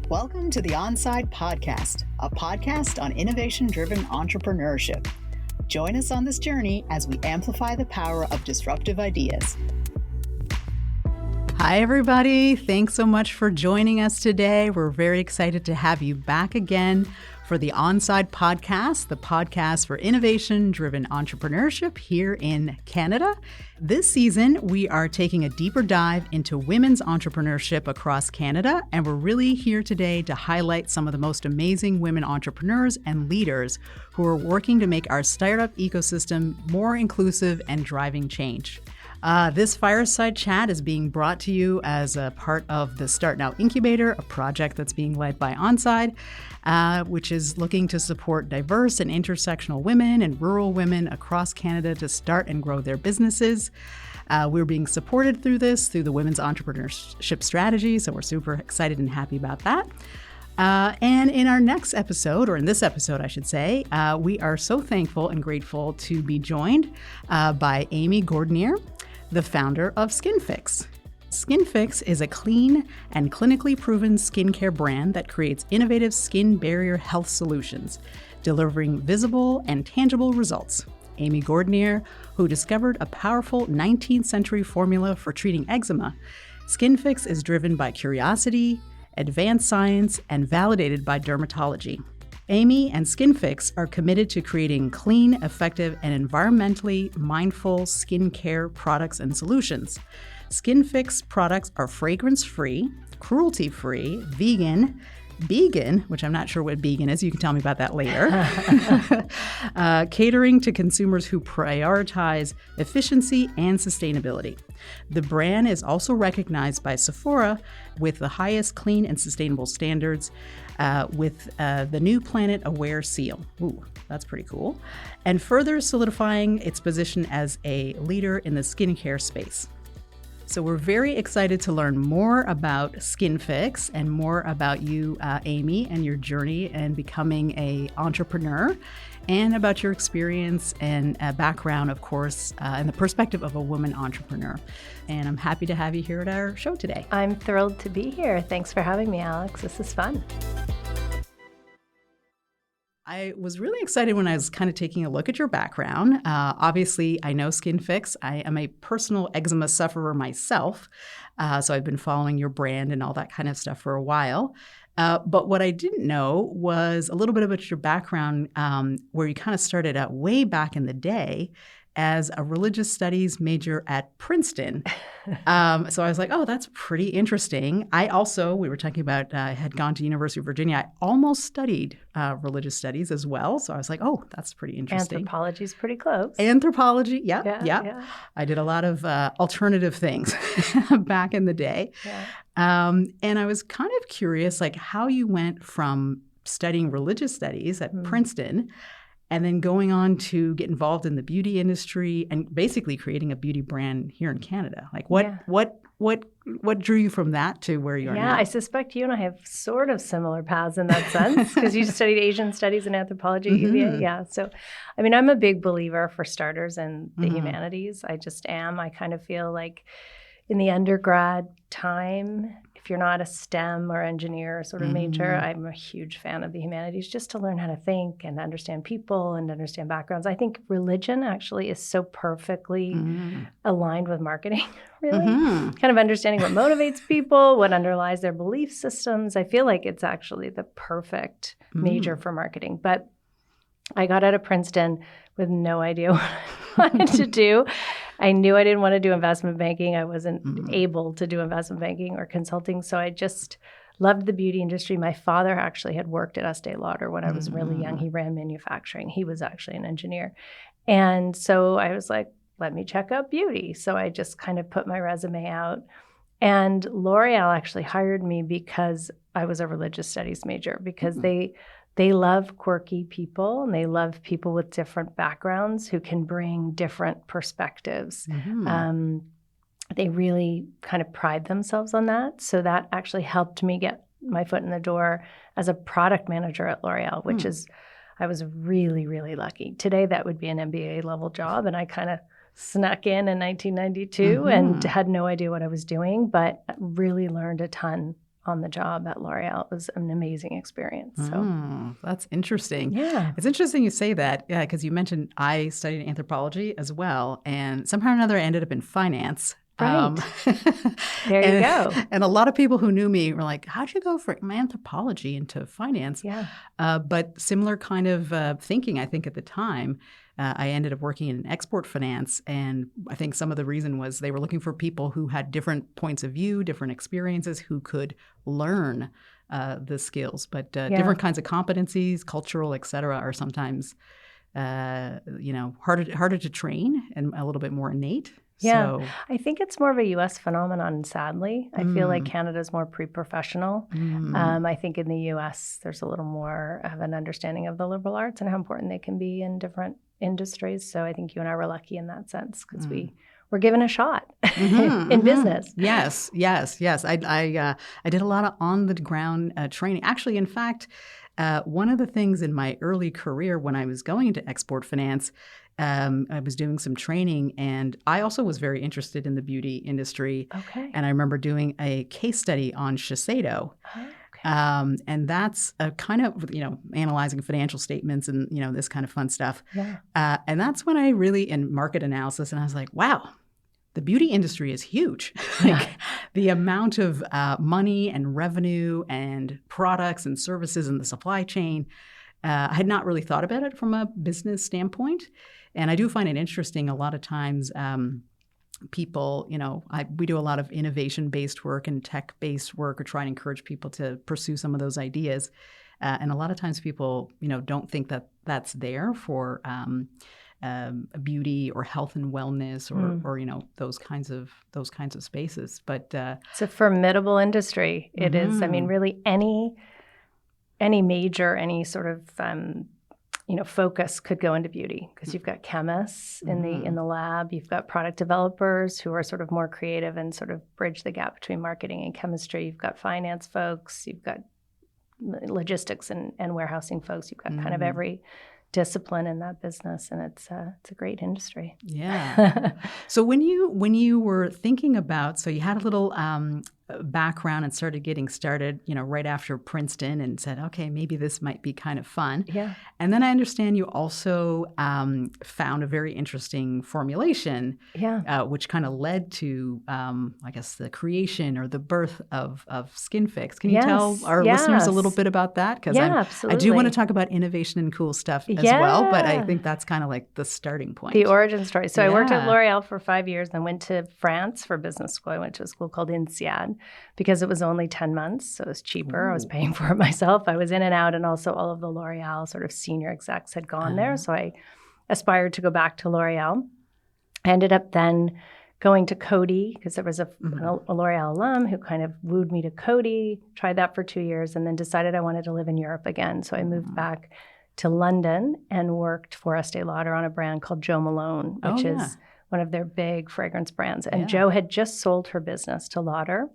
Welcome to the ONSIDE podcast, a podcast on innovation-driven entrepreneurship. Join us on this journey as we amplify the power of disruptive ideas. Hi, everybody. Thanks so much for joining us today. We're very excited to have you back again for the ONSIDE podcast, the podcast for innovation-driven entrepreneurship here in Canada. This season, we are taking a deeper dive into women's entrepreneurship across Canada, and we're really here today to highlight some of the most amazing women entrepreneurs and leaders who are working to make our startup ecosystem more inclusive and driving change. This fireside chat is being brought to you as a part of the Start Now Incubator, a project that's being led by ONSIDE, which is looking to support diverse and intersectional women and rural women across Canada to start and grow their businesses. We're being supported through the Women's Entrepreneurship Strategy, so we're super excited and happy about that. And in our next episode, or in this episode, I should say, we are so thankful and grateful to be joined by Amy Gordinier, the founder of SkinFix. SkinFix is a clean and clinically proven skincare brand that creates innovative skin barrier health solutions, delivering visible and tangible results. Amy Gordinier, who discovered a powerful 19th century formula for treating eczema, SkinFix is driven by curiosity, advanced science, and validated by dermatology. Amy and SkinFix are committed to creating clean, effective, and environmentally mindful skincare products and solutions. SkinFix products are fragrance-free, cruelty-free, vegan, which I'm not sure what vegan is, you can tell me about that later, catering to consumers who prioritize efficiency and sustainability. The brand is also recognized by Sephora with the highest clean and sustainable standards with the New Planet Aware seal. Ooh, that's pretty cool. And further solidifying its position as a leader in the skincare space. So we're very excited to learn more about SkinFix and more about you, Amy, and your journey in becoming an entrepreneur, and about your experience and background, of course, and the perspective of a woman entrepreneur. And I'm happy to have you here at our show today. I'm thrilled to be here. Thanks for having me, Alex. This is fun. I was really excited when I was kind of taking a look at your background. Obviously, I know SkinFix. I am a personal eczema sufferer myself, so I've been following your brand and all that kind of stuff for a while. But what I didn't know was a little bit about your background, where you kind of started out way back in the day as a religious studies major at Princeton. So I was like, oh, that's pretty interesting. We were talking about, I had gone to University of Virginia. I almost studied religious studies as well. So I was like, oh, that's pretty interesting. Anthropology is pretty close. Anthropology, yeah. I did a lot of alternative things back in the day. Yeah. And I was kind of curious, like how you went from studying religious studies at Princeton and then going on to get involved in the beauty industry and basically creating a beauty brand here in Canada. Like what drew you from that to where you are now? Yeah, I suspect you and I have sort of similar paths in that sense because you studied Asian studies and anthropology at UVA. Yeah. So, I mean, I'm a big believer for starters in the humanities. I just am. I kind of feel like in the undergrad time, if you're not a STEM or engineer sort of major, I'm a huge fan of the humanities just to learn how to think and understand people and understand backgrounds. I think religion actually is so perfectly aligned with marketing, really. Kind of understanding what motivates people, what underlies their belief systems. I feel like it's actually the perfect major for marketing. But I got out of Princeton with no idea what I wanted to do. I knew I didn't want to do investment banking. I wasn't able to do investment banking or consulting. So I just loved the beauty industry. My father actually had worked at Estee Lauder when I was really young. He ran manufacturing. He was actually an engineer. And so I was like, let me check out beauty. So I just kind of put my resume out. And L'Oreal actually hired me because I was a religious studies major, because they love quirky people and they love people with different backgrounds who can bring different perspectives. They really kind of pride themselves on that. So that actually helped me get my foot in the door as a product manager at L'Oreal, which is, I was really, really lucky. Today, that would be an MBA level job. And I kind of snuck in 1992 and had no idea what I was doing, but really learned a ton on the job at L'Oreal. It was an amazing experience. So that's interesting. Yeah. It's interesting you say that, because you mentioned I studied anthropology as well, and somehow or another I ended up in finance. Right. There you go. And a lot of people who knew me were like, how'd you go from anthropology into finance? Yeah. But similar kind of thinking, I think, at the time. I ended up working in export finance, and I think some of the reason was they were looking for people who had different points of view, different experiences, who could learn the skills. But different kinds of competencies, cultural, et cetera, are sometimes harder to train and a little bit more innate. Yeah, So, I think it's more of a U.S. phenomenon, sadly. I feel like Canada's more pre-professional. I think in the U.S. there's a little more of an understanding of the liberal arts and how important they can be in different industries. So I think you and I were lucky in that sense because we were given a shot in business. Yes. I did a lot of on-the-ground training. Actually, in fact, one of the things in my early career when I was going into export finance, I was doing some training, and I also was very interested in the beauty industry. Okay. And I remember doing a case study on Shiseido. Oh, okay. And that's a kind of, analyzing financial statements and, this kind of fun stuff. Yeah. And that's when I really, in market analysis, and I was like, wow, the beauty industry is huge. The amount of money and revenue and products and services in the supply chain, I had not really thought about it from a business standpoint. And I do find it interesting a lot of times people, we do a lot of innovation-based work and tech-based work, or try and encourage people to pursue some of those ideas. And a lot of times people, don't think that that's there for beauty or health and wellness or those kinds of spaces. But it's a formidable industry. It is. I mean, really any major, any sort of focus could go into beauty, because you've got chemists in the lab, you've got product developers who are sort of more creative and sort of bridge the gap between marketing and chemistry. You've got finance folks, you've got logistics and warehousing folks. You've got kind of every discipline in that business, and it's a great industry. Yeah. So when you were thinking about, so you had a little background and started getting started, right after Princeton, and said, okay, maybe this might be kind of fun. Yeah. And then I understand you also found a very interesting formulation, which kind of led to, I guess, the creation or the birth of SkinFix. Can you tell our listeners a little bit about that? Because I do want to talk about innovation and cool stuff as well, but I think that's kind of like the starting point. The origin story. So I worked at L'Oreal for 5 years, then went to France for business school. I went to a school called ONSIDE because it was only 10 months, so it was cheaper. I was paying for it myself. I was in and out, and also all of the L'Oreal sort of senior execs had gone there, so I aspired to go back to L'Oreal. I ended up then going to Coty because there was a L'Oreal alum who kind of wooed me to Coty, tried that for 2 years, and then decided I wanted to live in Europe again. So I moved back to London and worked for Estee Lauder on a brand called Jo Malone, which is one of their big fragrance brands. And Jo had just sold her business to Lauder.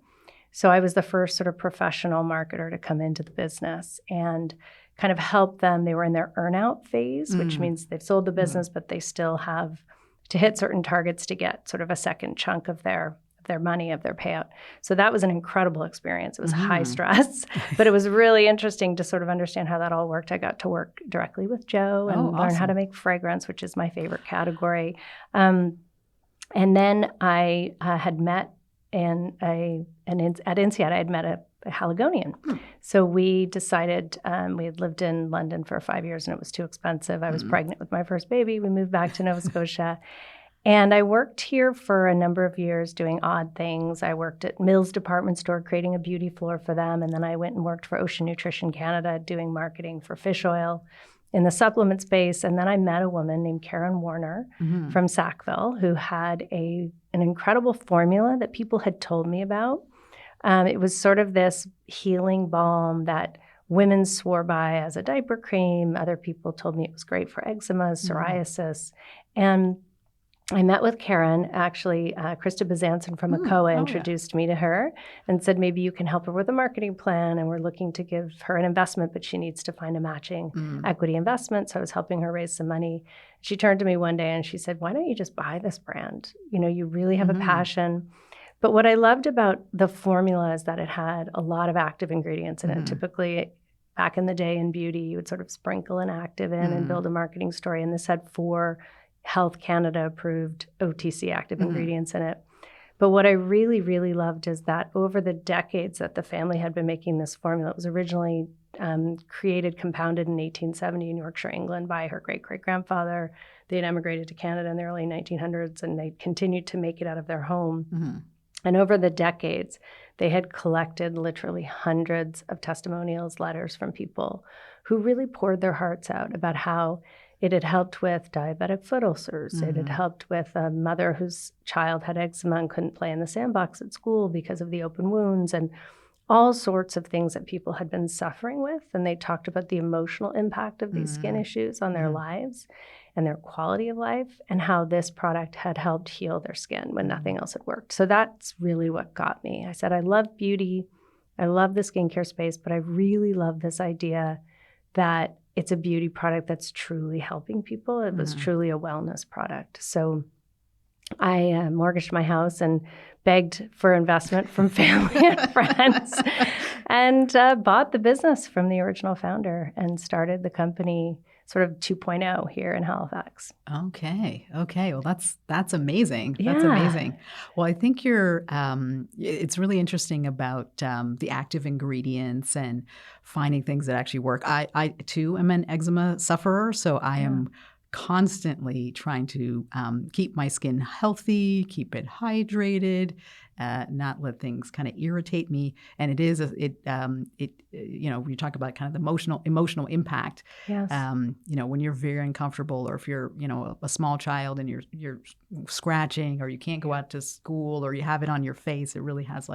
So I was the first sort of professional marketer to come into the business and kind of help them. They were in their earn-out phase, which means they've sold the business, but they still have to hit certain targets to get sort of a second chunk of their money, of their payout. So that was an incredible experience. It was high stress, but it was really interesting to sort of understand how that all worked. I got to work directly with Jo and learn how to make fragrance, which is my favorite category. And then I had met at INSEAD, I had met a Haligonian. So we decided, we had lived in London for 5 years and it was too expensive. I was pregnant with my first baby. We moved back to Nova Scotia. And I worked here for a number of years doing odd things. I worked at Mills Department Store creating a beauty floor for them. And then I went and worked for Ocean Nutrition Canada doing marketing for fish oil in the supplement space. And then I met a woman named Karen Warner from Sackville who had an incredible formula that people had told me about. It was sort of this healing balm that women swore by as a diaper cream. Other people told me it was great for eczema, psoriasis. And I met with Karen, actually, Krista Bezanson from ACOA introduced me to her and said, maybe you can help her with a marketing plan. And we're looking to give her an investment, but she needs to find a matching equity investment. So I was helping her raise some money. She turned to me one day and she said, why don't you just buy this brand? You really have a passion. But what I loved about the formula is that it had a lot of active ingredients in it. Typically, back in the day in beauty, you would sort of sprinkle an active in and build a marketing story. And this had 4 Health Canada approved OTC active ingredients in it. But what I really, really loved is that over the decades that the family had been making this formula, it was originally created, compounded in 1870 in Yorkshire, England by her great-great-grandfather. They had emigrated to Canada in the early 1900s, and they continued to make it out of their home. And over the decades, they had collected literally hundreds of testimonials, letters from people who really poured their hearts out about how it had helped with diabetic foot ulcers. It had helped with a mother whose child had eczema and couldn't play in the sandbox at school because of the open wounds, and all sorts of things that people had been suffering with. And they talked about the emotional impact of these skin issues on their lives and their quality of life, and how this product had helped heal their skin when nothing else had worked. So that's really what got me. I said, I love beauty. I love the skincare space, but I really love this idea that it's a beauty product that's truly helping people. It was truly a wellness product. So I mortgaged my house and begged for investment from family and friends, and bought the business from the original founder and started the company sort of 2.0 here in Halifax. Okay. Well, that's amazing. Yeah. That's amazing. Well, I think it's really interesting about the active ingredients and finding things that actually work. I too am an eczema sufferer, so I am constantly trying to keep my skin healthy, keep it hydrated, not let things kind of irritate me. And it is you talk about kind of the emotional impact. Yes. When you're very uncomfortable, or if you're a small child and you're scratching, or you can't go out to school, or you have it on your face, it really has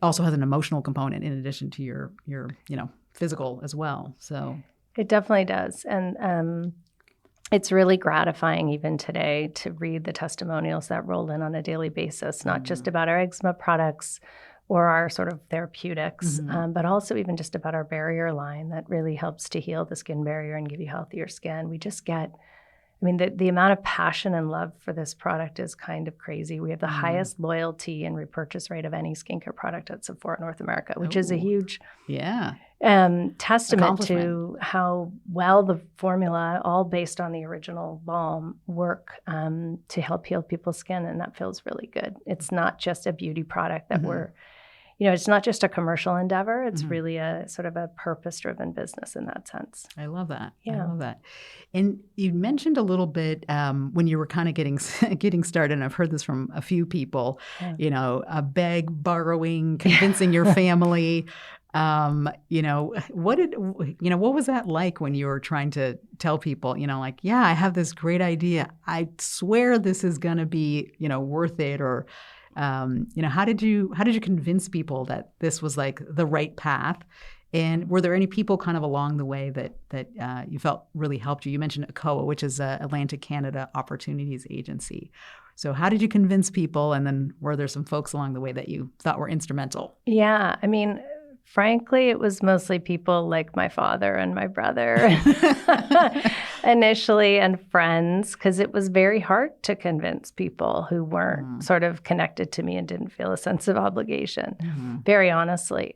also has an emotional component in addition to your physical as well. So it definitely does. And it's really gratifying even today to read the testimonials that roll in on a daily basis, not just about our eczema products or our sort of therapeutics, but also even just about our barrier line that really helps to heal the skin barrier and give you healthier skin. We just get, the amount of passion and love for this product is kind of crazy. We have the highest loyalty and repurchase rate of any skincare product at Sephora North America, which is a huge testament to how well the formula, all based on the original balm, work to help heal people's skin. And that feels really good. It's not just a beauty product that we're, it's not just a commercial endeavor. It's really a sort of a purpose-driven business in that sense. I love that. Yeah. I love that. And you mentioned a little bit when you were kind of getting started, and I've heard this from a few people, borrowing, convincing your family. What was that like when you were trying to tell people, I have this great idea. I swear this is going to be, worth it, or how did you convince people that this was like the right path? And were there any people kind of along the way that you felt really helped you? You mentioned ACOA, which is Atlantic Canada Opportunities Agency. So how did you convince people? And then were there some folks along the way that you thought were instrumental? Yeah, frankly, it was mostly people like my father and my brother initially, and friends, because it was very hard to convince people who weren't sort of connected to me and didn't feel a sense of obligation, very honestly.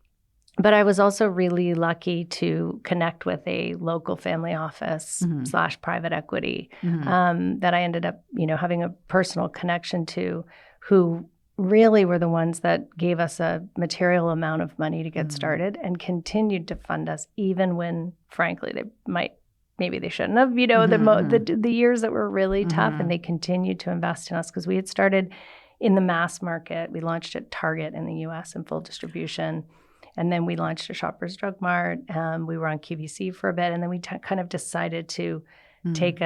But I was also really lucky to connect with a local family office / private equity that I ended up, having a personal connection to, who really were the ones that gave us a material amount of money to get started and continued to fund us even when, frankly, maybe they shouldn't have, the years that were really tough, and they continued to invest in us because we had started in the mass market. We launched at Target in the U.S. in full distribution, and then we launched at Shoppers Drug Mart. We were on QVC for a bit, and then we kind of decided to take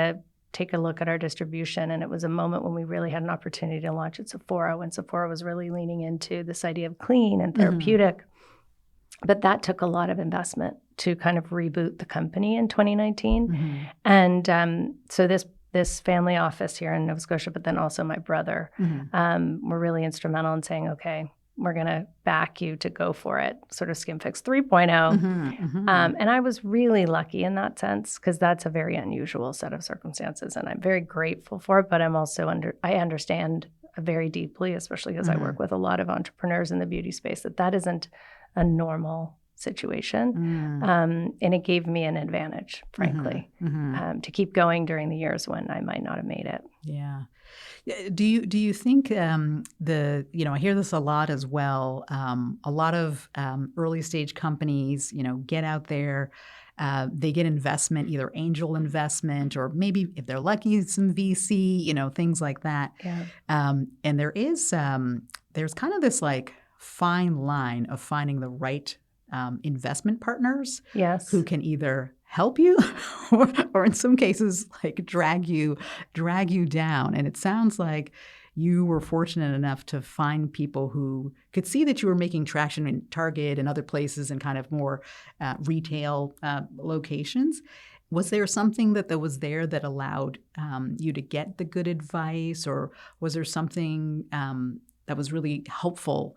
a look at our distribution. And it was a moment when we really had an opportunity to launch at Sephora, when Sephora was really leaning into this idea of clean and therapeutic. But that took a lot of investment to kind of reboot the company in 2019. And so this family office here in Nova Scotia, but then also my brother, were really instrumental in saying, okay, we're going to back you to go for it, sort of SkinFix 3.0. And I was really lucky in that sense, because that's a very unusual set of circumstances, and I'm very grateful for it. But I'm also I understand very deeply, especially because I work with a lot of entrepreneurs in the beauty space, that isn't a normal situation. And it gave me an advantage, frankly, to keep going during the years when I might not have made it. Yeah. Do you think I hear this a lot as well. A lot of early stage companies, get out there, they get investment, either angel investment or maybe if they're lucky, some VC, things like that. Yeah. And there's kind of this like fine line of finding the right investment partners, yes, who can either help you or in some cases like drag you down. And it sounds like you were fortunate enough to find people who could see that you were making traction in Target and other places and kind of more retail locations. Was there something that was there that allowed you to get the good advice, or was there something that was really helpful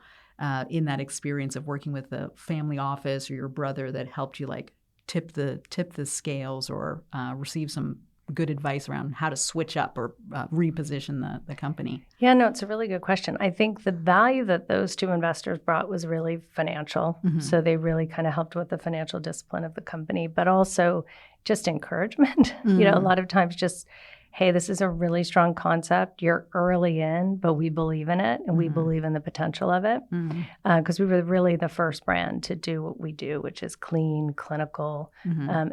in that experience of working with the family office or your brother that helped you like tip the scales or receive some good advice around how to switch up or reposition the company? Yeah, no, it's a really good question. I think the value that those two investors brought was really financial. So they really kind of helped with the financial discipline of the company, but also just encouragement. A lot of times just, hey, this is a really strong concept. You're early in, but we believe in it and we believe in the potential of it. Because we were really the first brand to do what we do, which is clean, clinical,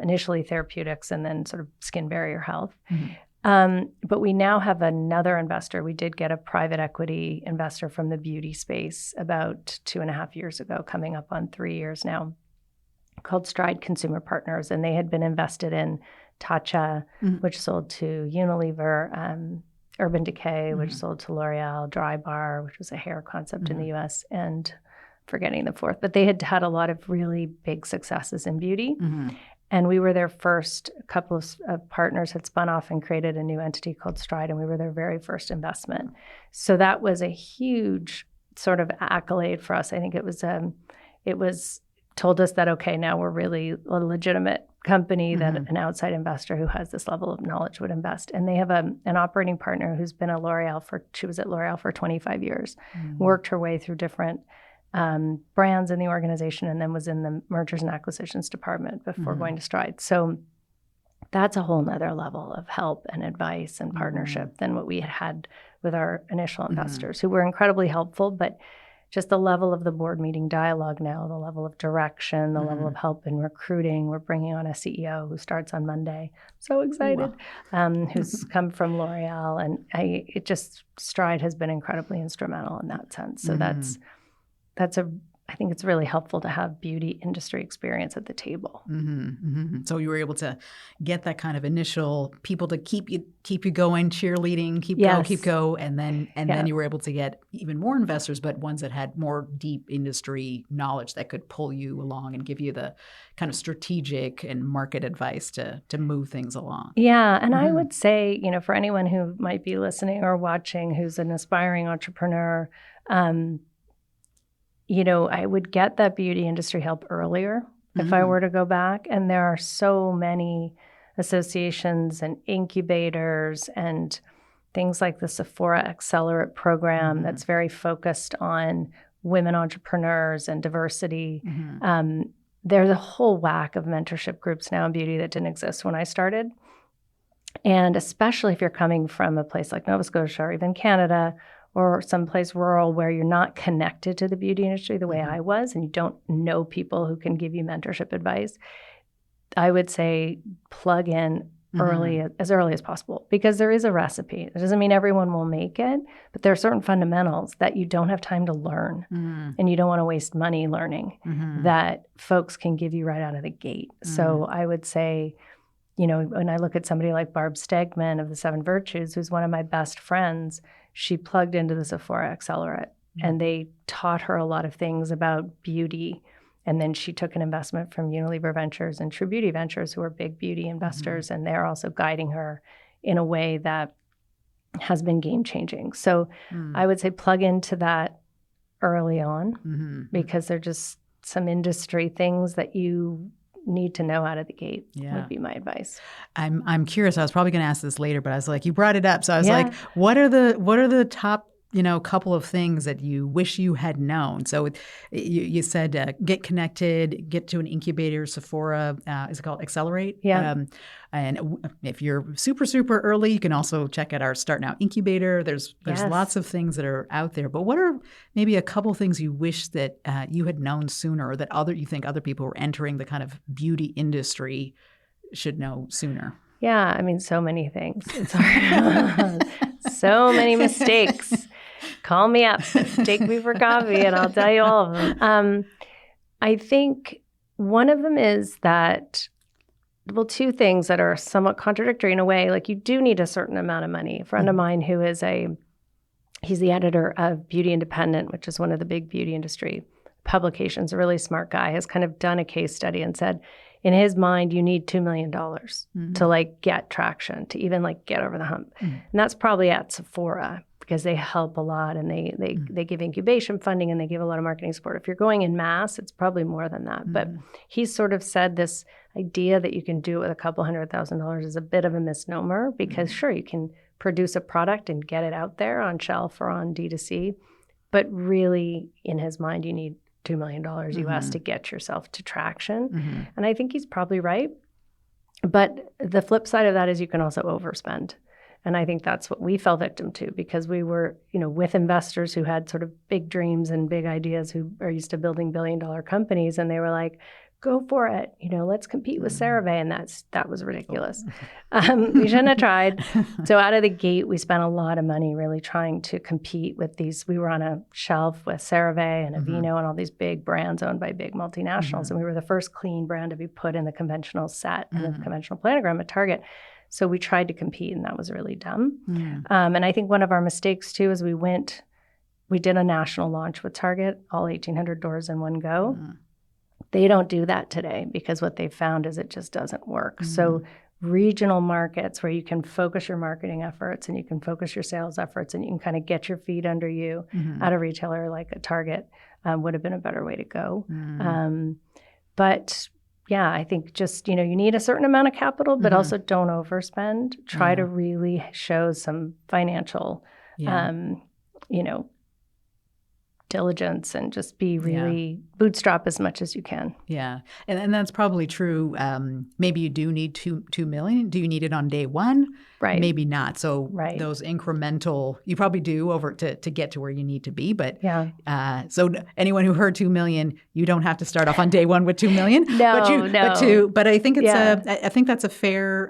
initially therapeutics, and then sort of skin barrier health. But we now have another investor. We did get a private equity investor from the beauty space about 2.5 years ago, coming up on 3 years now, called Stride Consumer Partners. And they had been invested in Tatcha, which sold to Unilever, Urban Decay, which sold to L'Oreal, Dry Bar, which was a hair concept in the US, and forgetting the fourth. But they had had a lot of really big successes in beauty. And we were their first. A couple of partners had spun off and created a new entity called Stride, and we were their very first investment. So that was a huge sort of accolade for us. I think it was told us that, okay, now we're really a legitimate company that an outside investor who has this level of knowledge would invest. And they have an operating partner who's been at L'Oreal she was at L'Oreal for 25 years, worked her way through different brands in the organization, and then was in the mergers and acquisitions department before going to Stride. So that's a whole nother level of help and advice and partnership than what we had with our initial investors, who were incredibly helpful, but just the level of the board meeting dialogue now, the level of direction, the level of help in recruiting. We're bringing on a CEO who starts on Monday. So excited. Who's come from L'Oreal. And Stride has been incredibly instrumental in that sense. So I think it's really helpful to have beauty industry experience at the table. So you were able to get that kind of initial people to keep you going, cheerleading, keep go, and then you were able to get even more investors, but ones that had more deep industry knowledge that could pull you along and give you the kind of strategic and market advice to move things along. Yeah, and I would say, for anyone who might be listening or watching who's an aspiring entrepreneur, I would get that beauty industry help earlier if I were to go back. And there are so many associations and incubators and things like the Sephora Accelerate program that's very focused on women entrepreneurs and diversity. There's a whole whack of mentorship groups now in beauty that didn't exist when I started. And especially if you're coming from a place like Nova Scotia or even Canada, or someplace rural where you're not connected to the beauty industry the way I was, and you don't know people who can give you mentorship advice, I would say plug in as early as possible, because there is a recipe. It doesn't mean everyone will make it, but there are certain fundamentals that you don't have time to learn, and you don't want to waste money learning that folks can give you right out of the gate. So I would say, when I look at somebody like Barb Stegman of the 7 Virtues, who's one of my best friends, she plugged into the Sephora Accelerate, and they taught her a lot of things about beauty. And then she took an investment from Unilever Ventures and True Beauty Ventures, who are big beauty investors, and they're also guiding her in a way that has been game-changing. So I would say plug into that early on, because they're just some industry things that you need to know out of the gate would be my advice. I'm curious. I was probably going to ask this later, but I was like, you brought it up. So I was like, what are the top a couple of things that you wish you had known. So you said get connected, get to an incubator, Sephora, is it called Accelerate? Yeah. And if you're super, super early, you can also check out our Start Now incubator. There's lots of things that are out there. But what are maybe a couple things you wish that you had known sooner, or that you think other people who are entering the kind of beauty industry should know sooner? Yeah, I mean, so many things. It's hard. So many mistakes. Call me up, take me for coffee, and I'll tell you all of them. I think one of them is that, well, two things that are somewhat contradictory in a way. Like, you do need a certain amount of money. A friend of mine who is he's the editor of Beauty Independent, which is one of the big beauty industry publications, a really smart guy, has kind of done a case study and said, in his mind, you need $2 million to like get traction, to even like get over the hump. And that's probably at Sephora, because they help a lot, and they give incubation funding, and they give a lot of marketing support. If you're going in mass, it's probably more than that. But he's sort of said this idea that you can do it with a couple $100,000 is a bit of a misnomer, because sure, you can produce a product and get it out there on shelf or on D2C, but really in his mind, you need $2 million US to get yourself to traction. And I think he's probably right. But the flip side of that is you can also overspend. And I think that's what we fell victim to, because we were, with investors who had sort of big dreams and big ideas, who are used to building billion-dollar companies, and they were like, go for it. Let's compete with CeraVe. And that was ridiculous. We shouldn't have tried. So out of the gate, we spent a lot of money really trying to compete with these. We were on a shelf with CeraVe and Aveeno and all these big brands owned by big multinationals. And we were the first clean brand to be put in the conventional set and the conventional planogram at Target. So we tried to compete, and that was really dumb. And I think one of our mistakes too is we did a national launch with Target, all 1,800 doors in one go. They don't do that today, because what they've found is it just doesn't work. So regional markets where you can focus your marketing efforts and you can focus your sales efforts and you can kind of get your feet under you at a retailer like a Target would have been a better way to go. But yeah, I think just, you need a certain amount of capital, but also don't overspend. Try to really show some financial, diligence, and just be really bootstrap as much as you can. Yeah. And that's probably true. Maybe you do need $2 million. Do you need it on day one? Right. Maybe not. So those incremental, you probably do over to get to where you need to be. But so anyone who heard $2 million, you don't have to start off on day one with $2 million. But I think I think that's a fair,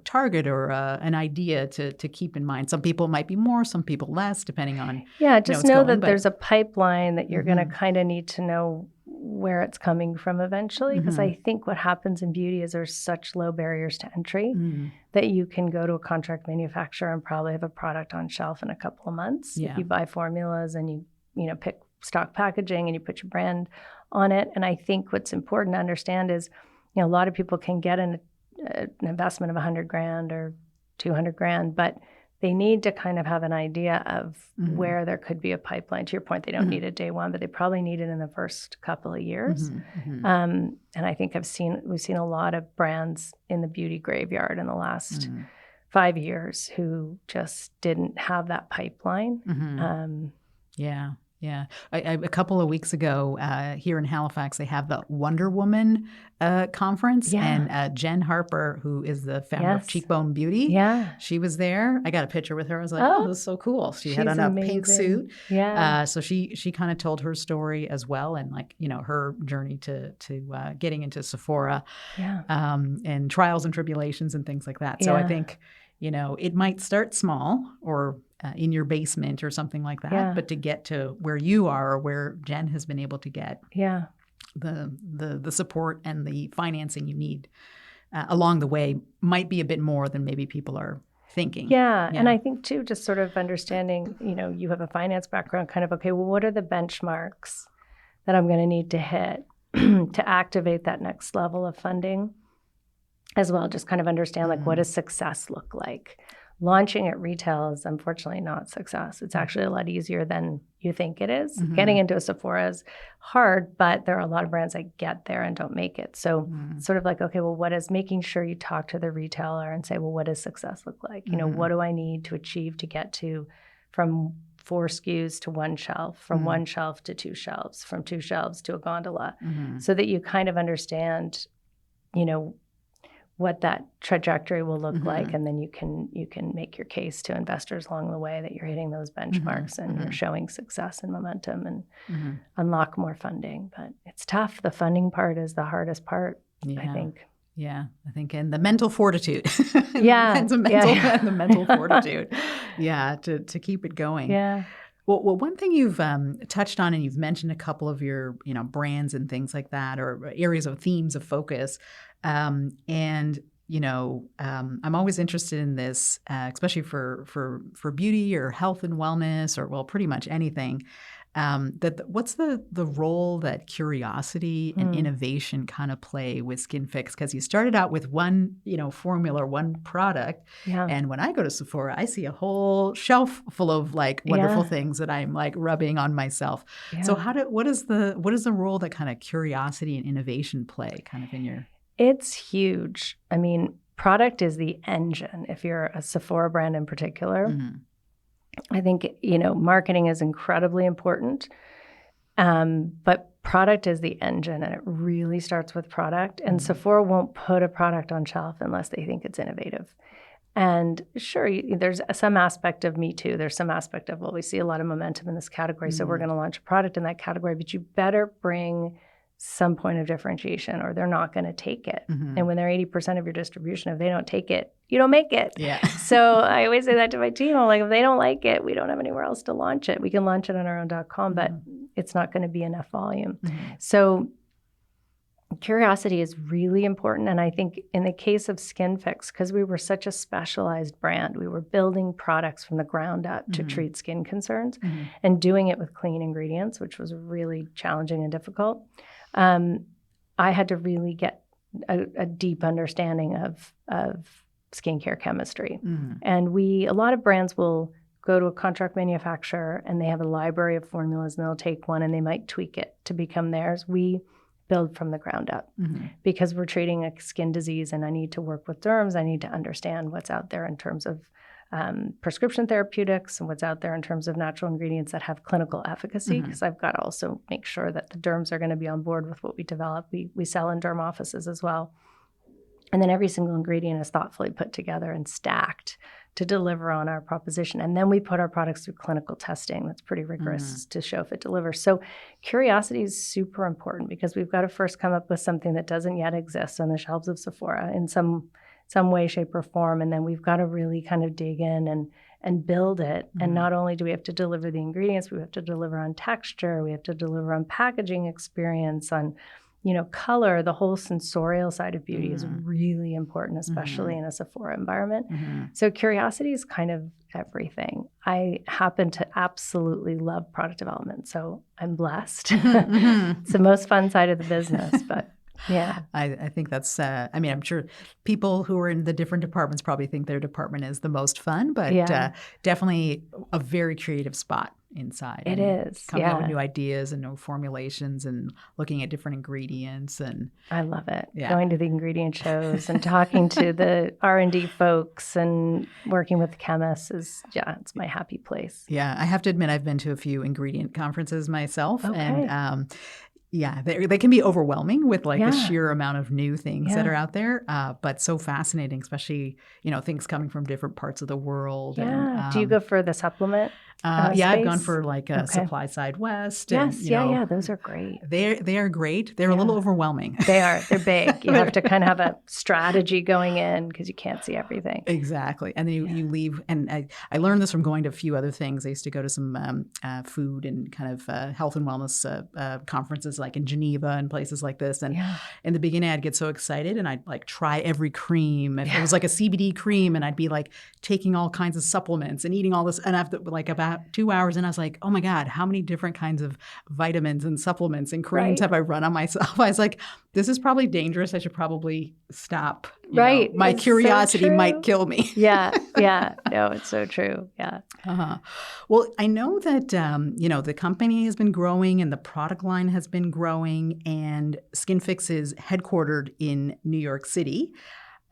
target or an idea to keep in mind. Some people might be more, some people less, depending on. Yeah. Just know that there's a pipeline that you're going to kind of need to know where it's coming from eventually. Because I think what happens in beauty is there's such low barriers to entry that you can go to a contract manufacturer and probably have a product on shelf in a couple of months. If you buy formulas and you pick stock packaging and you put your brand on it. And I think what's important to understand is, a lot of people can get an investment of $100,000 or $200,000, but they need to kind of have an idea of where there could be a pipeline. To your point, they don't need it day one, but they probably need it in the first couple of years. And I think we've seen a lot of brands in the beauty graveyard in the last 5 years who just didn't have that pipeline. Yeah. A couple of weeks ago here in Halifax, they have the Wonder Woman conference. And Jen Harper, who is the founder of Cheekbone Beauty, she was there. I got a picture with her. I was like, oh, this is so cool. She had on a pink suit. So she kind of told her story as well, and her journey to getting into Sephora and trials and tribulations and things like that. So I think, it might start small or in your basement or something like that, but to get to where you are or where Jen has been able to get the support and the financing you need along the way might be a bit more than maybe people are thinking. And I think too, just sort of understanding, you have a finance background, kind of, okay, well, what are the benchmarks that I'm going to need to hit to activate that next level of funding as well? Just kind of understand, like, what does success look like? Launching at retail is unfortunately not success. It's actually a lot easier than you think it is. Getting into a Sephora is hard, but there are a lot of brands that get there and don't make it. So sort of like, okay, well, what is making sure you talk to the retailer and say, well, what does success look like? What do I need to achieve to get to from 4 SKUs to 1 shelf, from 1 shelf to 2 shelves, from 2 shelves to a gondola, so that you kind of understand, what that trajectory will look like, and then you can make your case to investors along the way that you're hitting those benchmarks and you're showing success and momentum and unlock more funding. But it's tough. The funding part is the hardest part, I think. Yeah, I think, and the mental fortitude. Yeah, the mental fortitude. Yeah, to keep it going. Yeah. Well, one thing you've touched on, and you've mentioned a couple of your, brands and things like that, or areas of themes of focus. I'm always interested in this, especially for beauty or health and wellness, or pretty much anything. What's the role that curiosity and innovation kind of play with SkinFix? Because you started out with one, formula, one product. Yeah. And when I go to Sephora, I see a whole shelf full of wonderful things that I'm rubbing on myself. Yeah. So what is the role that kind of curiosity and innovation play kind of in your? It's huge. I mean, product is the engine. If you're a Sephora brand in particular, I think, marketing is incredibly important, but product is the engine, and it really starts with product. And Sephora won't put a product on shelf unless they think it's innovative. And sure, there's some aspect of Me Too. There's some aspect of, we see a lot of momentum in this category, so we're going to launch a product in that category, but you better bring some point of differentiation or they're not going to take it. And when they're 80% of your distribution, if they don't take it, you don't make it. Yeah. So I always say that to my team. I'm like, if they don't like it, we don't have anywhere else to launch it. We can launch it on our own .com, but it's not going to be enough volume. So curiosity is really important. And I think in the case of SkinFix, because we were such a specialized brand, we were building products from the ground up to treat skin concerns and doing it with clean ingredients, which was really challenging and difficult. I had to really get a deep understanding of skincare chemistry. And a lot of brands will go to a contract manufacturer and they have a library of formulas and they'll take one and they might tweak it to become theirs. We build from the ground up because we're treating a skin disease and I need to work with derms. I need to understand what's out there in terms of prescription therapeutics and what's out there in terms of natural ingredients that have clinical efficacy, because I've got to also make sure that the derms are going to be on board with what we develop. We sell in derm offices as well. And then every single ingredient is thoughtfully put together and stacked to deliver on our proposition. And then we put our products through clinical testing that's pretty rigorous to show if it delivers. So curiosity is super important because we've got to first come up with something that doesn't yet exist on the shelves of Sephora in some way, shape, or form. And then we've got to really kind of dig in and build it. And not only do we have to deliver the ingredients, we have to deliver on texture, we have to deliver on packaging experience, on color. The whole sensorial side of beauty is really important, especially in a Sephora environment. So curiosity is kind of everything. I happen to absolutely love product development, so I'm blessed. It's the most fun side of the business, but yeah. I think that's, I'm sure people who are in the different departments probably think their department is the most fun, but definitely a very creative spot inside. It is. Coming up with new ideas and new formulations and looking at different ingredients. And I love it. Yeah. Going to the ingredient shows and talking to the R&D folks and working with the chemists it's my happy place. Yeah. I have to admit, I've been to a few ingredient conferences myself. Okay. And they can be overwhelming with the sheer amount of new things that are out there, but so fascinating, especially, things coming from different parts of the world. Yeah. And, do you go for the supplement? I've gone for a Supply Side West. Yes, and, those are great. They are great. They're a little overwhelming. They are. They're big. You have to kind of have a strategy going in because you can't see everything. Exactly. And then you leave. And I learned this from going to a few other things. I used to go to some food and kind of health and wellness conferences like in Geneva and places like this. And in the beginning, I'd get so excited and I'd try every cream. If it was like a CBD cream, and I'd be taking all kinds of supplements and eating all this. And after about 2 hours, and I was like, oh my God, how many different kinds of vitamins and supplements and creams have I run on myself? I was like, this is probably dangerous. I should probably stop. Right. My curiosity might kill me. Yeah. No, it's so true. Yeah. Well, I know that, the company has been growing and the product line has been growing, and SkinFix is headquartered in New York City.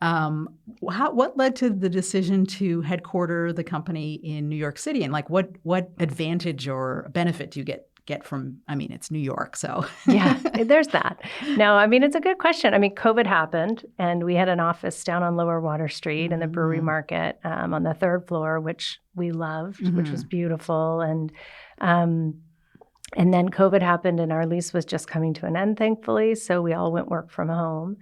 What led to the decision to headquarter the company in New York City, and like what advantage or benefit do you get from? I mean, it's New York, so Yeah, there's that. No, I mean, it's a good question. I mean, COVID happened, and we had an office down on Lower Water Street in the Brewery Market on the third floor, which we loved, which was beautiful, and then COVID happened, and our lease was just coming to an end, thankfully. So we all went work from home.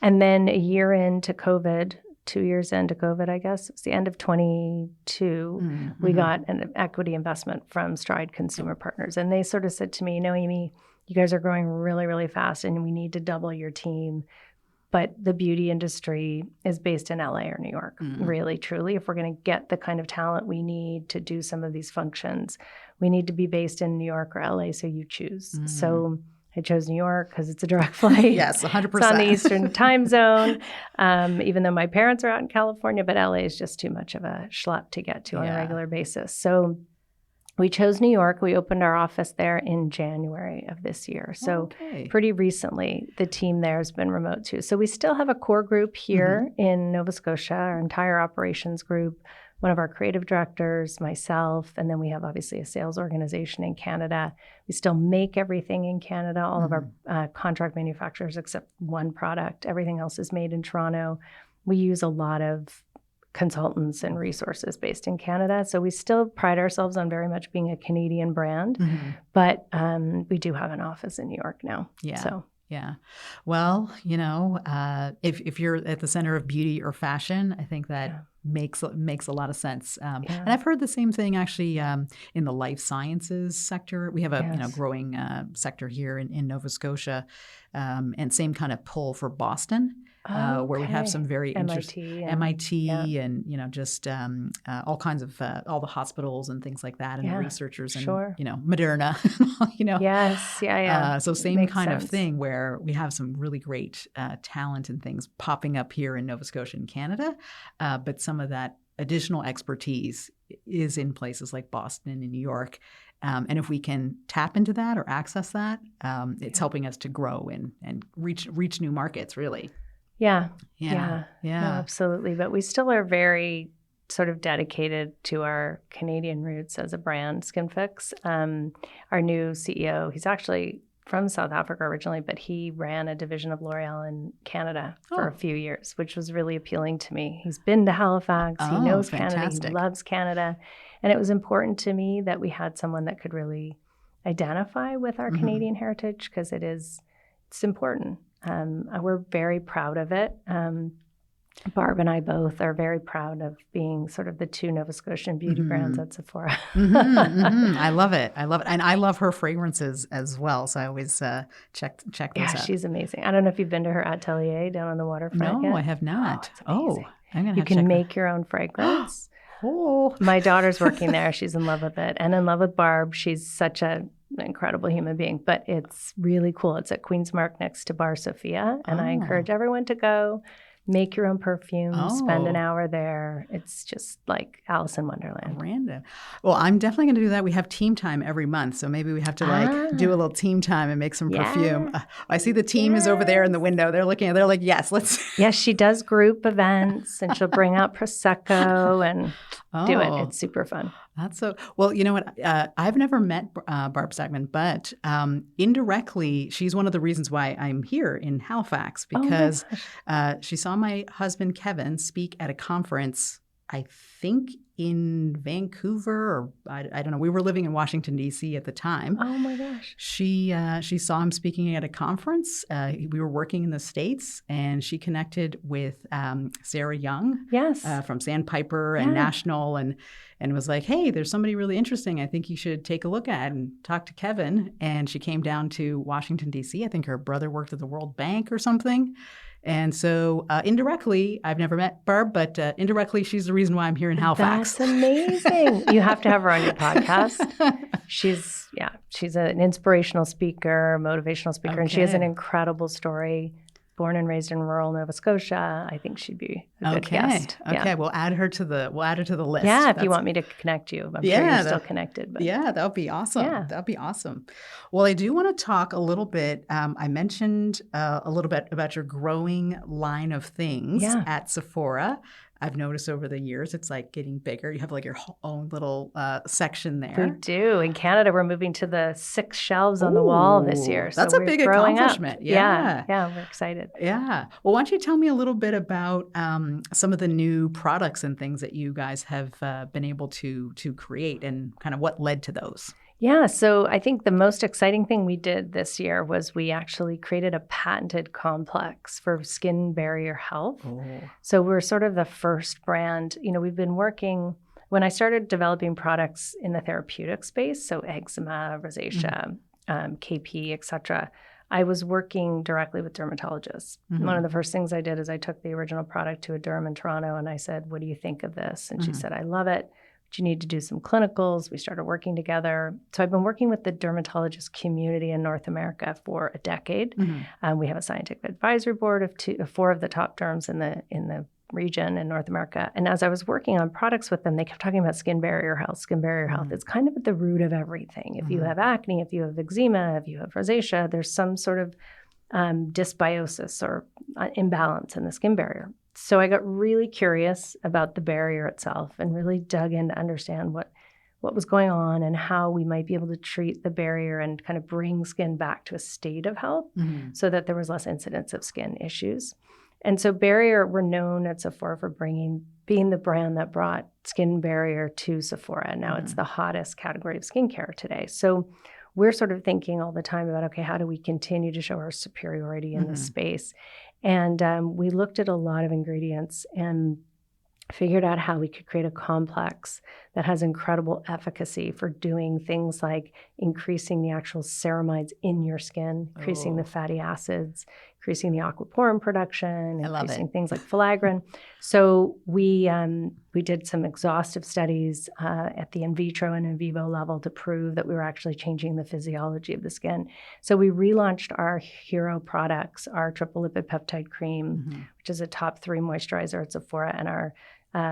And then a year into COVID, 2 years into COVID, I guess, it was the end of 22, we got an equity investment from Stride Consumer Partners. And they sort of said to me, Amy, you guys are growing really, really fast, and we need to double your team. But the beauty industry is based in LA or New York, really, truly. If we're going to get the kind of talent we need to do some of these functions, we need to be based in New York or LA, so you choose. So I chose New York because it's a direct flight. Yes, 100%. It's on the Eastern time zone, even though my parents are out in California, but LA is just too much of a schlep to get to on a regular basis. So we chose New York. We opened our office there in January of this year. So pretty recently, the team there has been remote too. So we still have a core group here in Nova Scotia, our entire operations group, one of our creative directors, myself, and then we have obviously a sales organization in Canada. We still make everything in Canada, all of our contract manufacturers except one product. Everything else is made in Toronto. We use a lot of consultants and resources based in Canada. So we still pride ourselves on very much being a Canadian brand, but we do have an office in New York now. Yeah. So. Yeah. Well, if you're at the center of beauty or fashion, I think that makes a lot of sense. And I've heard the same thing actually in the life sciences sector. We have a growing sector here in Nova Scotia, and same kind of pull for Boston. Where we have some very interesting MIT and just all kinds of all the hospitals and things like that, and the researchers and Moderna, so same makes kind sense. Of thing where we have some really great talent and things popping up here in Nova Scotia and Canada, but some of that additional expertise is in places like Boston and New York. And if we can tap into that or access that, it's helping us to grow and reach new markets, really. Yeah. No, absolutely. But we still are very sort of dedicated to our Canadian roots as a brand, SkinFix. Our new CEO, he's actually from South Africa originally, but he ran a division of L'Oreal in Canada for a few years, which was really appealing to me. He's been to Halifax. He knows Canada. He loves Canada. And it was important to me that we had someone that could really identify with our Canadian heritage, because it's important. We're very proud of it. Barb and I both are very proud of being sort of the two Nova Scotian beauty brands at Sephora. I love it. And I love her fragrances as well. So I always check those out. Yeah, she's amazing. I don't know if you've been to her atelier down on the waterfront yet. I have not. I'm going to you can make your own fragrance. My daughter's working there. She's in love with it and in love with Barb. She's such an incredible human being, but it's really cool. It's at Queen's Mark next to Bar Sophia, and I encourage everyone to go. Make your own perfume, spend an hour there. It's just like Alice in Wonderland. Random. Well, I'm definitely going to do that. We have team time every month, so maybe we have to do a little team time and make some perfume. I see the team is over there in the window. They're looking. They're like, yes, let's. Yes, she does group events, and she'll bring out Prosecco and do it. It's super fun. That's so well. You know what? I've never met Barb Sackman, but indirectly, she's one of the reasons why I'm here in Halifax, because she saw my husband Kevin speak at a conference, I think in Vancouver, or I don't know. We were living in Washington, D.C. at the time. Oh my gosh. She saw him speaking at a conference. We were working in the States, and she connected with Sarah Young from Sandpiper and National, and was like, hey, there's somebody really interesting I think you should take a look at and talk to Kevin. And she came down to Washington, D.C. I think her brother worked at the World Bank or something. And so indirectly, I've never met Barb, but indirectly, she's the reason why I'm here in Halifax. That's amazing. You have to have her on your podcast. She's an inspirational speaker, motivational speaker, and she has an incredible story born and raised in rural Nova Scotia. I think she'd be a good guest. Okay, Yeah. we'll add her to the list. Yeah, if you want me to connect you. I'm sure you're still connected. But. Yeah, that would be awesome. Yeah. That would be awesome. Well, I do want to talk a little bit. I mentioned a little bit about your growing line of things at Sephora. I've noticed over the years, it's like getting bigger. You have like your own little section there. We do. In Canada, we're moving to the 6 shelves on the wall this year. That's a big accomplishment. Yeah, we're excited. Yeah. Well, why don't you tell me a little bit about some of the new products and things that you guys have been able to create and kind of what led to those? Yeah, so I think the most exciting thing we did this year was we actually created a patented complex for skin barrier health. So we're sort of the first brand. We've been working, when I started developing products in the therapeutic space, so eczema, rosacea, KP, et cetera, I was working directly with dermatologists. One of the first things I did is I took the original product to a derm in Toronto and I said, what do you think of this? And she said, I love it. You need to do some clinicals. We started working together. So I've been working with the dermatologist community in North America for a decade. We have a scientific advisory board of 4 of the top derms in the region in North America. And as I was working on products with them, they kept talking about skin barrier health. Skin barrier health. It's kind of at the root of everything. If you have acne, if you have eczema, if you have rosacea, there's some sort of dysbiosis or imbalance in the skin barrier. So I got really curious about the barrier itself and really dug in to understand what was going on and how we might be able to treat the barrier and kind of bring skin back to a state of health so that there was less incidence of skin issues. And so Barrier, we're known at Sephora for being the brand that brought skin barrier to Sephora. Now it's the hottest category of skincare today. So we're sort of thinking all the time about, okay, how do we continue to show our superiority in this space? And we looked at a lot of ingredients and figured out how we could create a complex that has incredible efficacy for doing things like increasing the actual ceramides in your skin, increasing the fatty acids, increasing the aquaporin production, increasing things like filaggrin. So we did some exhaustive studies at the in vitro and in vivo level to prove that we were actually changing the physiology of the skin. So we relaunched our hero products, our triple lipid peptide cream, which is a top 3 moisturizer at Sephora, and our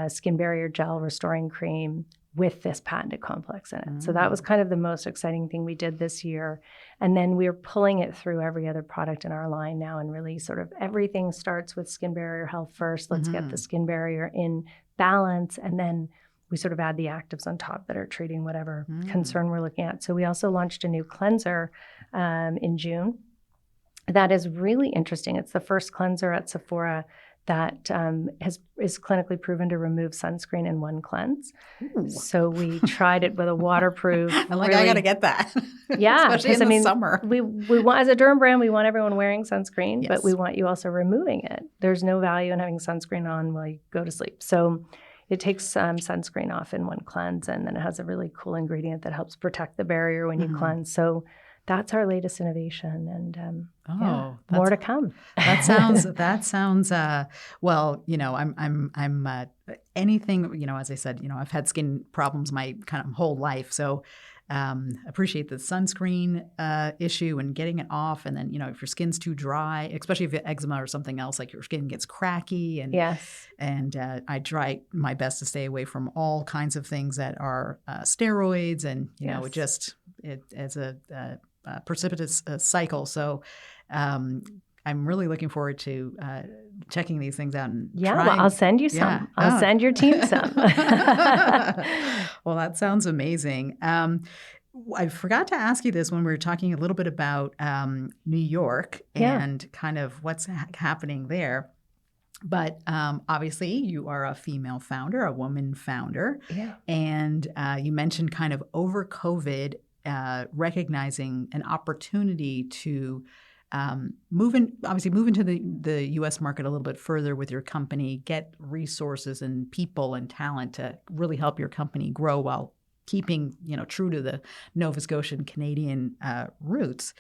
skin barrier gel restoring cream with this patented complex in it. So that was kind of the most exciting thing we did this year. And then we're pulling it through every other product in our line now, and really sort of everything starts with skin barrier health first. Let's get the skin barrier in balance, and then we sort of add the actives on top that are treating whatever concern we're looking at. So we also launched a new cleanser in June. That is really interesting. It's the first cleanser at Sephora that is clinically proven to remove sunscreen in one cleanse. Ooh. So we tried it with a waterproof. I got to get that. Yeah, especially in the summer. We want, as a derm brand, we want everyone wearing sunscreen, but we want you also removing it. There's no value in having sunscreen on while you go to sleep. So it takes sunscreen off in one cleanse, and then it has a really cool ingredient that helps protect the barrier when you cleanse. So that's our latest innovation, and more to come. That sounds. Well, I'm anything. As I said, I've had skin problems my kind of whole life, so appreciate the sunscreen issue and getting it off. And then, if your skin's too dry, especially if you have eczema or something else, like your skin gets cracky. And I try my best to stay away from all kinds of things that are steroids, and it as a precipitous cycle. So I'm really looking forward to checking these things out and trying. Well, I'll send you some. I'll send your team some. Well, that sounds amazing. I forgot to ask you this when we were talking a little bit about New York and kind of what's happening there. But obviously, you are a female founder, a woman founder. Yeah. And you mentioned kind of over COVID, recognizing an opportunity to move into the U.S. market a little bit further with your company, get resources and people and talent to really help your company grow while keeping true to the Nova Scotian Canadian roots.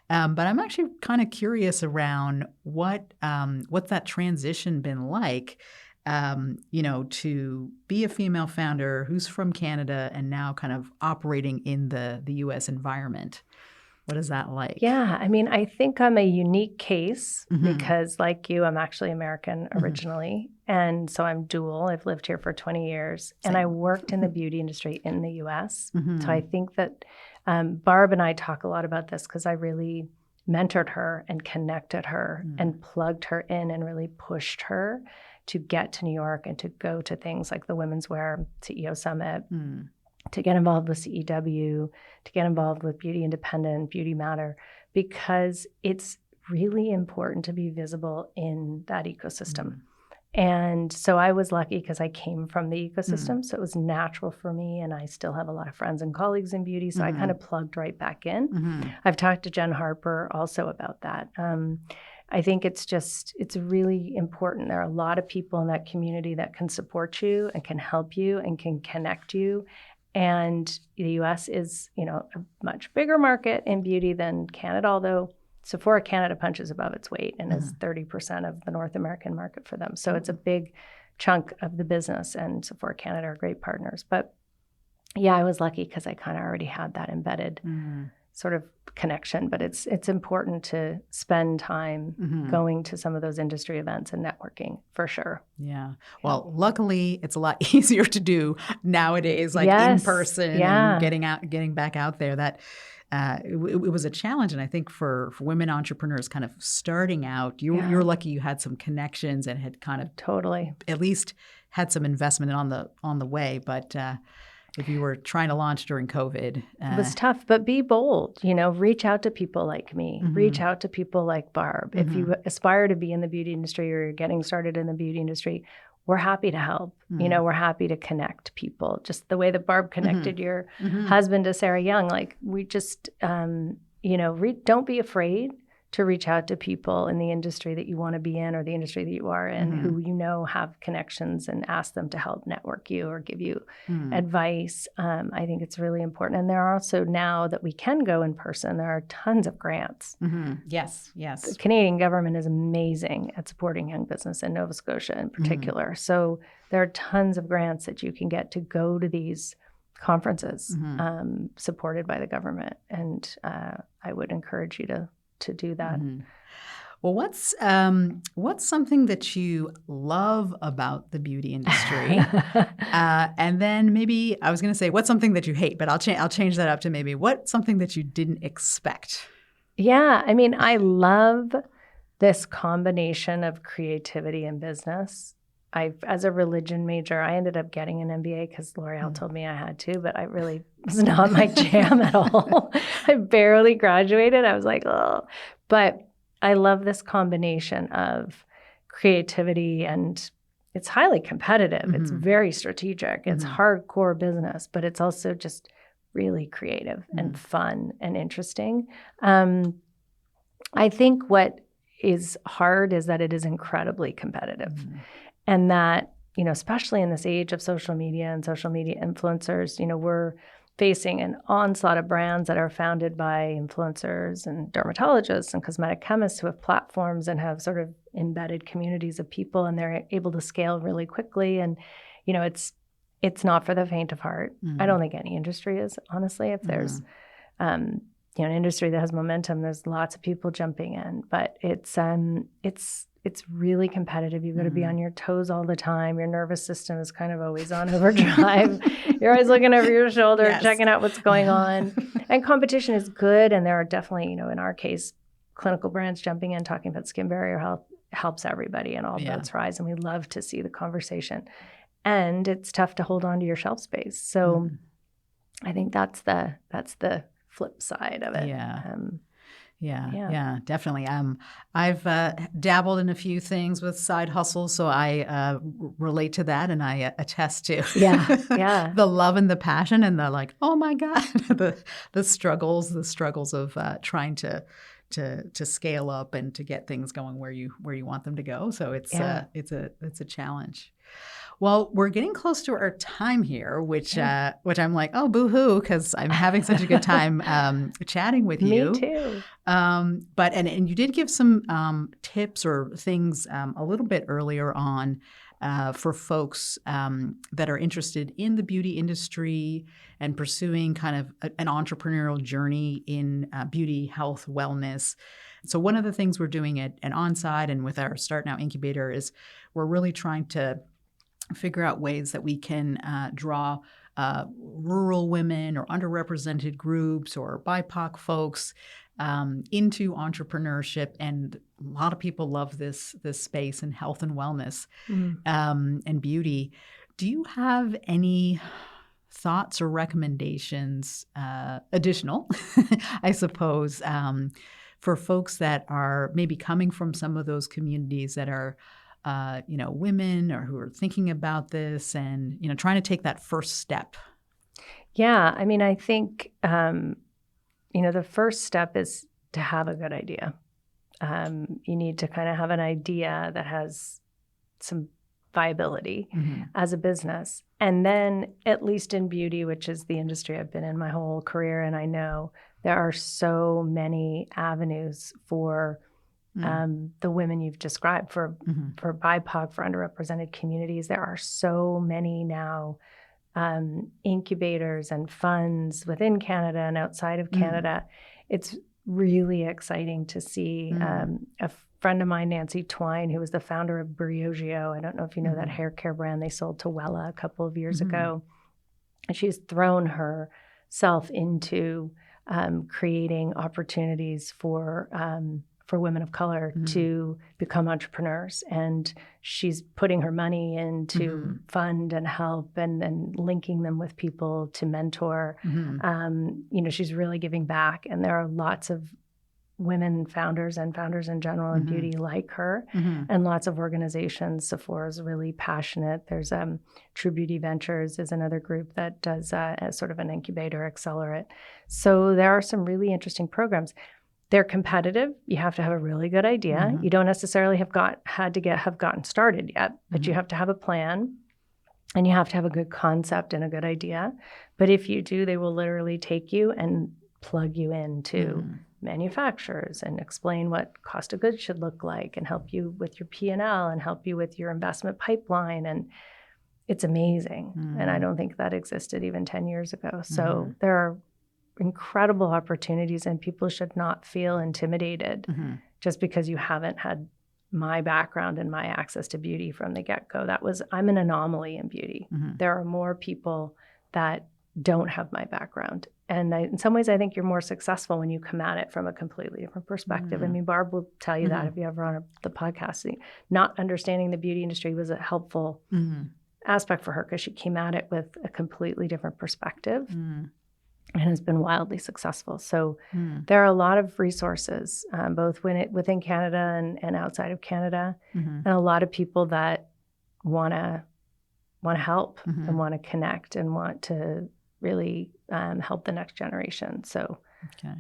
But I'm actually kind of curious around what's that transition been like. To be a female founder who's from Canada and now kind of operating in the U.S. environment. What is that like? Yeah, I mean, I think I'm a unique case because, like you, I'm actually American originally. And so I'm dual. I've lived here for 20 years. Same. And I worked in the beauty industry in the US. So I think that Barb and I talk a lot about this because I really mentored her and connected her and plugged her in and really pushed her to get to New York and to go to things like the Women's Wear CEO Summit, to get involved with CEW, to get involved with Beauty Independent, Beauty Matter, because it's really important to be visible in that ecosystem. And so I was lucky because I came from the ecosystem, so it was natural for me, and I still have a lot of friends and colleagues in beauty, so I kind of plugged right back in. I've talked to Jen Harper also about that. I think it's really important. There are a lot of people in that community that can support you and can help you and can connect you. And the U.S. is, a much bigger market in beauty than Canada, although Sephora Canada punches above its weight and is 30% of the North American market for them. So it's a big chunk of the business, and Sephora Canada are great partners. But yeah, I was lucky because I kind of already had that embedded sort of connection. But it's important to spend time going to some of those industry events and networking for sure. Yeah. Well, luckily, it's a lot easier to do nowadays, like in person and getting back out there. That it was a challenge, and I think for women entrepreneurs, kind of starting out, you're lucky you had some connections and had kind of totally at least had some investment on the way, but. If you were trying to launch during COVID. It was tough, but be bold, reach out to people like me, reach out to people like Barb. If you aspire to be in the beauty industry or you're getting started in the beauty industry, we're happy to help. We're happy to connect people. Just the way that Barb connected your husband to Sarah Young, like we just, don't be afraid to reach out to people in the industry that you want to be in or the industry that you are in who have connections, and ask them to help network you or give you advice. I think it's really important. And there are also, now that we can go in person, there are tons of grants. Yes. The Canadian government is amazing at supporting young business in Nova Scotia in particular. So there are tons of grants that you can get to go to these conferences supported by the government. And I would encourage you to do that. Well, what's something that you love about the beauty industry? And then maybe I was going to say, what's something that you hate, but I'll change that up to maybe what's something that you didn't expect? Yeah, I mean, I love this combination of creativity and business. As a religion major, I ended up getting an MBA because L'Oreal told me I had to, but I really was not my jam at all. I barely graduated. I was like, oh. But I love this combination of creativity, and it's highly competitive. It's very strategic. It's hardcore business, but it's also just really creative and fun and interesting. I think what is hard is that it is incredibly competitive. And that, especially in this age of social media and social media influencers, we're facing an onslaught of brands that are founded by influencers and dermatologists and cosmetic chemists who have platforms and have sort of embedded communities of people, and they're able to scale really quickly. And, it's not for the faint of heart. I don't think any industry is, honestly. If there's, an industry that has momentum, there's lots of people jumping in, but it's really competitive. You've got to be on your toes all the time. Your nervous system is kind of always on overdrive. You're always looking over your shoulder, checking out what's going on. And competition is good. And there are definitely, in our case, clinical brands jumping in, talking about skin barrier health helps everybody, and all boats rise. And we love to see the conversation. And it's tough to hold on to your shelf space. So I think that's the flip side of it. Yeah, definitely. I've dabbled in a few things with side hustles, so I relate to that, and I attest to the love and the passion and the like. Oh my God, the struggles of trying to scale up and to get things going where you want them to go. So it's a challenge. Well, we're getting close to our time here, which I'm like, oh, boo-hoo, because I'm having such a good time chatting with you. Me too. But you did give some tips or things a little bit earlier on for folks that are interested in the beauty industry and pursuing kind of an entrepreneurial journey in beauty, health, wellness. So one of the things we're doing at ONSIDE and with our Start Now incubator is we're really trying to figure out ways that we can draw rural women or underrepresented groups or BIPOC folks into entrepreneurship. And a lot of people love this space in health and wellness and beauty. Do you have any thoughts or recommendations, additional, I suppose, for folks that are maybe coming from some of those communities that are women or who are thinking about this and, trying to take that first step? Yeah. I mean, I think, the first step is to have a good idea. You need to kind of have an idea that has some viability as a business. And then, at least in beauty, which is the industry I've been in my whole career, and I know there are so many avenues for the women you've described, for BIPOC, for underrepresented communities. There are so many now incubators and funds within Canada and outside of Canada. It's really exciting to see. A friend of mine, Nancy Twine, who was the founder of Briogeo, I don't know if you know that hair care brand, they sold to Wella a couple of years ago. And she's thrown herself into creating opportunities for women of color to become entrepreneurs. And she's putting her money into fund and help and linking them with people to mentor. She's really giving back. And there are lots of women founders and founders in general in beauty like her, and lots of organizations. Sephora is really passionate. There's True Beauty Ventures is another group that does as sort of an incubator accelerate. So there are some really interesting programs. They're competitive. You have to have a really good idea. You don't necessarily have gotten started yet, but you have to have a plan, and you have to have a good concept and a good idea. But if you do, they will literally take you and plug you into manufacturers and explain what cost of goods should look like and help you with your P&L and help you with your investment pipeline. And it's amazing. And I don't think that existed even 10 years ago. So there are incredible opportunities, and people should not feel intimidated just because you haven't had my background and my access to beauty from the get-go. I'm an anomaly in beauty. There are more people that don't have my background. And in some ways, I think you're more successful when you come at it from a completely different perspective. I mean, Barb will tell you that if you ever on the podcast. Not understanding the beauty industry was a helpful aspect for her because she came at it with a completely different perspective. And has been wildly successful. So there are a lot of resources, both within Canada and outside of Canada, and a lot of people that want to help and want to connect and want to really help the next generation. So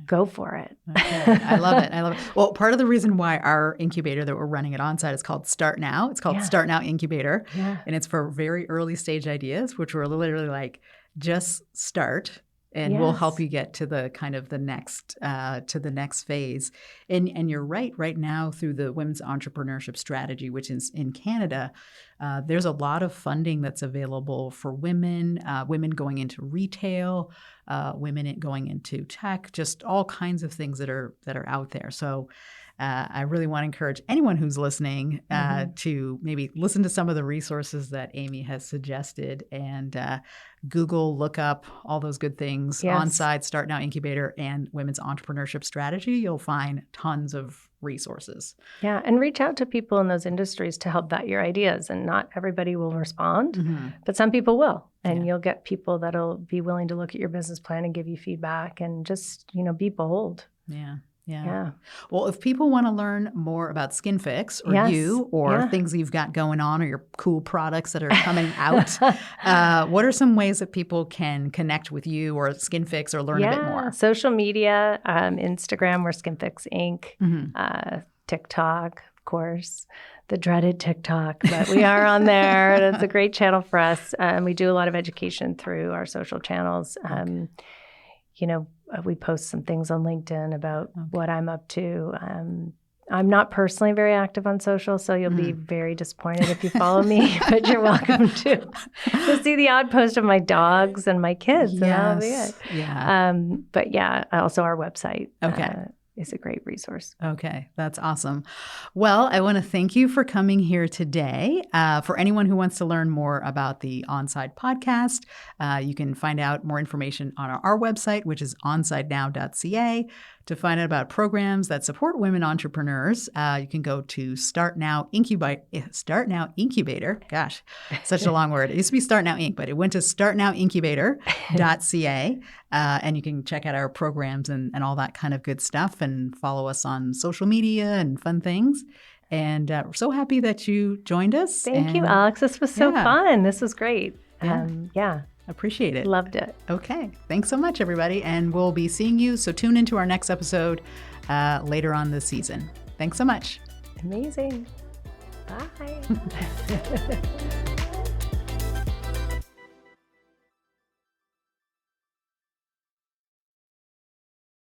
go for it. I love it. Well, part of the reason why our incubator that we're running at ONSIDE is called Start Now. It's called Start Now Incubator. And it's for very early stage ideas, which we're literally like, just start. And we'll help you get to the kind of the next phase. And you're right now through the Women's Entrepreneurship Strategy, which is in Canada, there's a lot of funding that's available for women going into retail, women going into tech, just all kinds of things that are out there. So I really want to encourage anyone who's listening to maybe listen to some of the resources that Amy has suggested and Google, look up all those good things. ONSIDE, Start Now Incubator, and Women's Entrepreneurship Strategy. You'll find tons of resources. Yeah, and reach out to people in those industries to help vet your ideas. And not everybody will respond, but some people will. And you'll get people that'll be willing to look at your business plan and give you feedback and just, be bold. Yeah. Well, if people want to learn more about SkinFix or you or things you've got going on or your cool products that are coming out, what are some ways that people can connect with you or SkinFix or learn a bit more? Social media, Instagram, we're SkinFix Inc., TikTok, of course, the dreaded TikTok, but we are on there. It's a great channel for us. We do a lot of education through our social channels. We post some things on LinkedIn about what I'm up to. I'm not personally very active on social, so you'll be very disappointed if you follow me, but you're welcome to. You'll see the odd post of my dogs and my kids, and that'll be it. Yeah. But yeah, also our website. Okay. Is a great resource. Okay, that's awesome. Well, I want to thank you for coming here today. For anyone who wants to learn more about the ONSIDE podcast, you can find out more information on our website, which is onsidenow.ca. To find out about programs that support women entrepreneurs, you can go to Start Now Incubator. Gosh, such a long word. It used to be Start Now Inc., but it went to startnowincubator.ca. And you can check out our programs and all that kind of good stuff, and follow us on social media and fun things. And we're so happy that you joined us. Thank you, Alex. This was so fun. This was great. Yeah. Appreciate it. Loved it. Okay. Thanks so much, everybody. And we'll be seeing you. So tune into our next episode later on this season. Thanks so much. Amazing. Bye.